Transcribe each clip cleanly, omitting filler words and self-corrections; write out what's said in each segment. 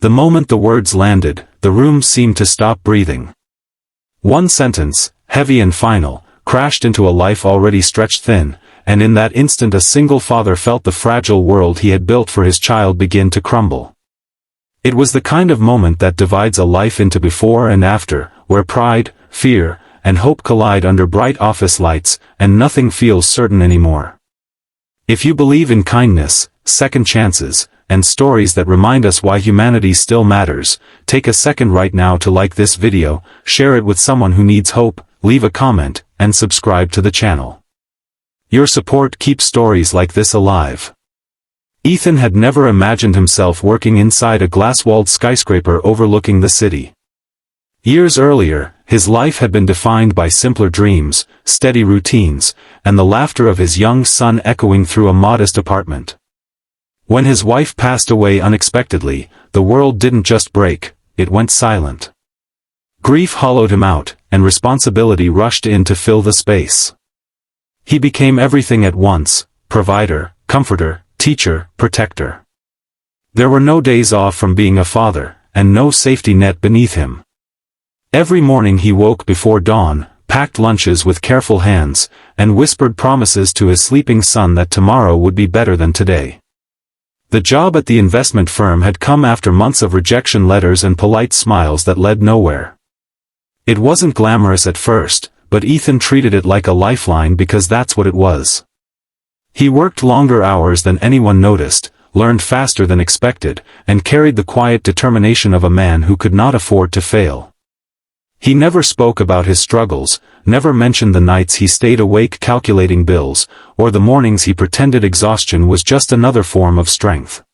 The moment the words landed, the room seemed to stop breathing. One sentence, heavy and final, crashed into a life already stretched thin, and in that instant a single father felt the fragile world he had built for his child begin to crumble. It was the kind of moment that divides a life into before and after, where pride, fear, and hope collide under bright office lights, and nothing feels certain anymore. If you believe in kindness, second chances, and stories that remind us why humanity still matters, take a second right now to like this video, share it with someone who needs hope, leave a comment, and subscribe to the channel. Your support keeps stories like this alive. Ethan had never imagined himself working inside a glass-walled skyscraper overlooking the city. Years earlier, his life had been defined by simpler dreams, steady routines, and the laughter of his young son echoing through a modest apartment. When his wife passed away unexpectedly, the world didn't just break, it went silent. Grief hollowed him out, and responsibility rushed in to fill the space. He became everything at once: provider, comforter, teacher, protector. There were no days off from being a father, and no safety net beneath him. Every morning he woke before dawn, packed lunches with careful hands, and whispered promises to his sleeping son that tomorrow would be better than today. The job at the investment firm had come after months of rejection letters and polite smiles that led nowhere. It wasn't glamorous at first, but Ethan treated it like a lifeline because that's what it was. He worked longer hours than anyone noticed, learned faster than expected, and carried the quiet determination of a man who could not afford to fail. He never spoke about his struggles, never mentioned the nights he stayed awake calculating bills, or the mornings he pretended exhaustion was just another form of strength.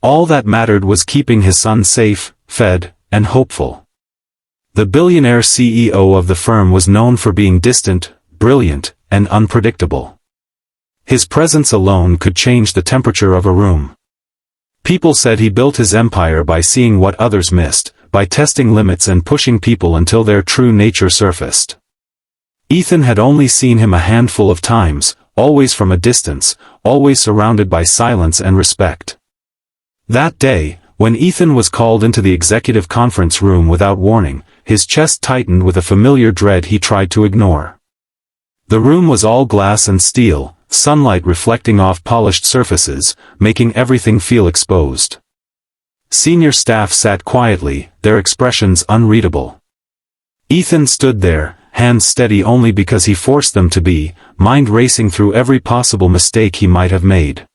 All that mattered was keeping his son safe, fed, and hopeful. The billionaire CEO of the firm was known for being distant, brilliant, and unpredictable. His presence alone could change the temperature of a room. People said he built his empire by seeing what others missed, by testing limits and pushing people until their true nature surfaced. Ethan had only seen him a handful of times, always from a distance, always surrounded by silence and respect. That day, when Ethan was called into the executive conference room without warning, his chest tightened with a familiar dread he tried to ignore. The room was all glass and steel, sunlight reflecting off polished surfaces, making everything feel exposed. Senior staff sat quietly, their expressions unreadable. Ethan stood there, hands steady only because he forced them to be, mind racing through every possible mistake he might have made.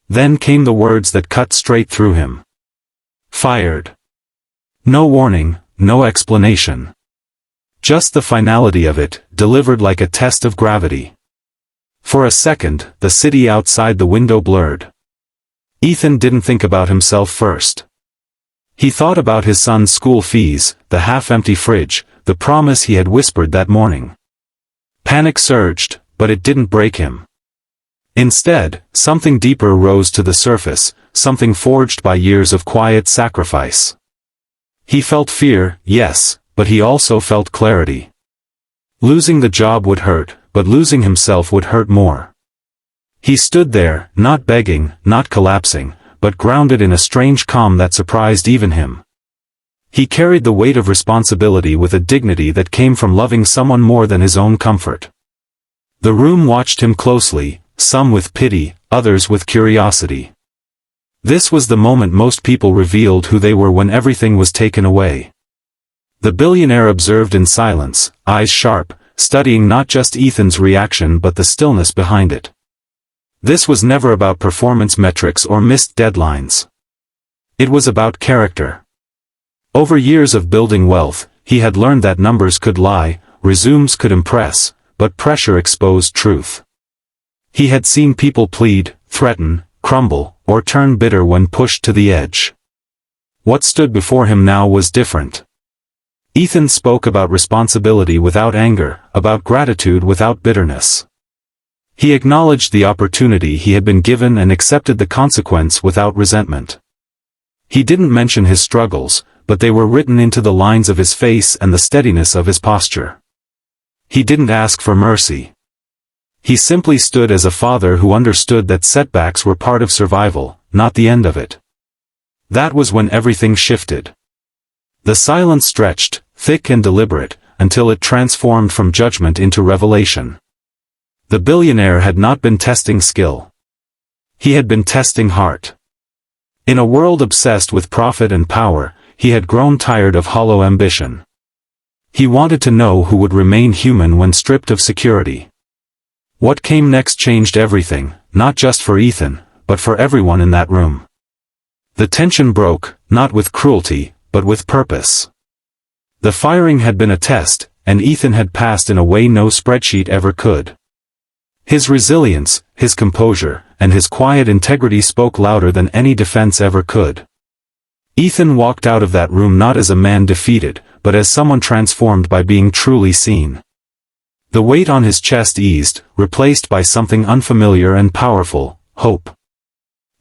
Then came the words that cut straight through him. Fired. No warning, no explanation. Just the finality of it, delivered like a test of gravity. For a second, the city outside the window blurred. Ethan didn't think about himself first. He thought about his son's school fees, the half-empty fridge, the promise he had whispered that morning. Panic surged, but it didn't break him. Instead, something deeper rose to the surface, something forged by years of quiet sacrifice. He felt fear, yes, but he also felt clarity. Losing the job would hurt, but losing himself would hurt more. He stood there, not begging, not collapsing, but grounded in a strange calm that surprised even him. He carried the weight of responsibility with a dignity that came from loving someone more than his own comfort. The room watched him closely, some with pity, others with curiosity. This was the moment most people revealed who they were when everything was taken away. The billionaire observed in silence, eyes sharp, studying not just Ethan's reaction but the stillness behind it. This was never about performance metrics or missed deadlines. It was about character. Over years of building wealth, he had learned that numbers could lie, resumes could impress, but pressure exposed truth. He had seen people plead, threaten, crumble, or turn bitter when pushed to the edge. What stood before him now was different. Ethan spoke about responsibility without anger, about gratitude without bitterness. He acknowledged the opportunity he had been given and accepted the consequence without resentment. He didn't mention his struggles, but they were written into the lines of his face and the steadiness of his posture. He didn't ask for mercy. He simply stood as a father who understood that setbacks were part of survival, not the end of it. That was when everything shifted. The silence stretched, thick and deliberate, until it transformed from judgment into revelation. The billionaire had not been testing skill. He had been testing heart. In a world obsessed with profit and power, he had grown tired of hollow ambition. He wanted to know who would remain human when stripped of security. What came next changed everything, not just for Ethan, but for everyone in that room. The tension broke, not with cruelty, but with purpose. The firing had been a test, and Ethan had passed in a way no spreadsheet ever could. His resilience, his composure, and his quiet integrity spoke louder than any defense ever could. Ethan walked out of that room not as a man defeated, but as someone transformed by being truly seen. The weight on his chest eased, replaced by something unfamiliar and powerful, hope.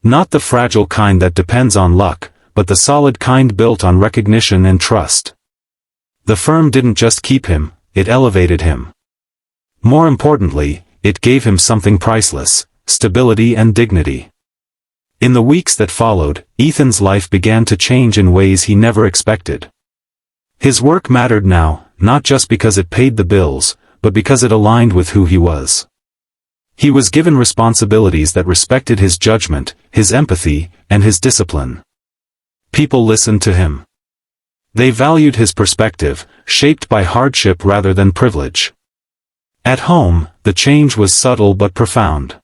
Not the fragile kind that depends on luck, but the solid kind built on recognition and trust. The firm didn't just keep him, it elevated him. More importantly, it gave him something priceless, stability and dignity. In the weeks that followed, Ethan's life began to change in ways he never expected. His work mattered now, not just because it paid the bills, but because it aligned with who he was. He was given responsibilities that respected his judgment, his empathy, and his discipline. People listened to him. They valued his perspective, shaped by hardship rather than privilege. At home, the change was subtle but profound.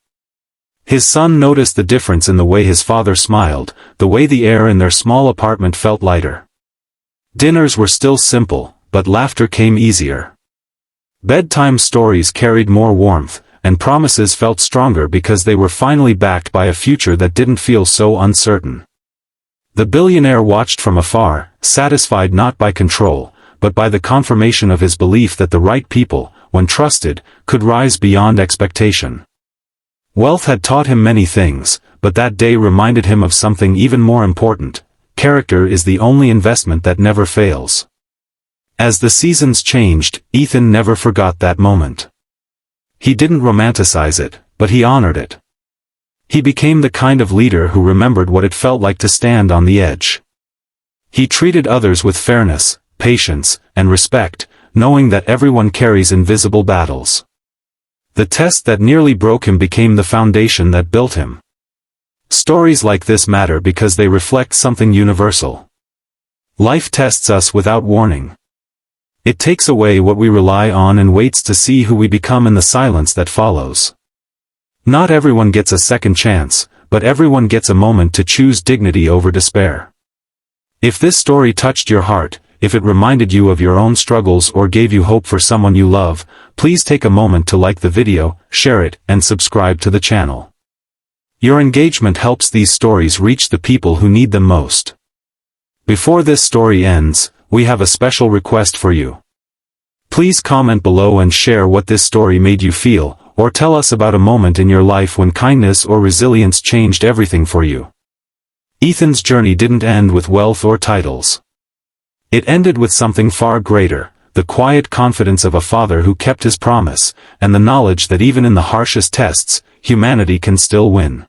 His son noticed the difference in the way his father smiled, the way the air in their small apartment felt lighter. Dinners were still simple, but laughter came easier. Bedtime stories carried more warmth, and promises felt stronger because they were finally backed by a future that didn't feel so uncertain. The billionaire watched from afar, satisfied not by control, but by the confirmation of his belief that the right people, when trusted, could rise beyond expectation. Wealth had taught him many things, but that day reminded him of something even more important: character is the only investment that never fails. As the seasons changed, Ethan never forgot that moment. He didn't romanticize it, but he honored it. He became the kind of leader who remembered what it felt like to stand on the edge. He treated others with fairness, patience, and respect, knowing that everyone carries invisible battles. The test that nearly broke him became the foundation that built him. Stories like this matter because they reflect something universal. Life tests us without warning. It takes away what we rely on and waits to see who we become in the silence that follows. Not everyone gets a second chance, but everyone gets a moment to choose dignity over despair. If this story touched your heart, if it reminded you of your own struggles or gave you hope for someone you love, please take a moment to like the video, share it, and subscribe to the channel. Your engagement helps these stories reach the people who need them most. Before this story ends, we have a special request for you. Please comment below and share what this story made you feel, or tell us about a moment in your life when kindness or resilience changed everything for you. Ethan's journey didn't end with wealth or titles. It ended with something far greater: the quiet confidence of a father who kept his promise, and the knowledge that even in the harshest tests, humanity can still win.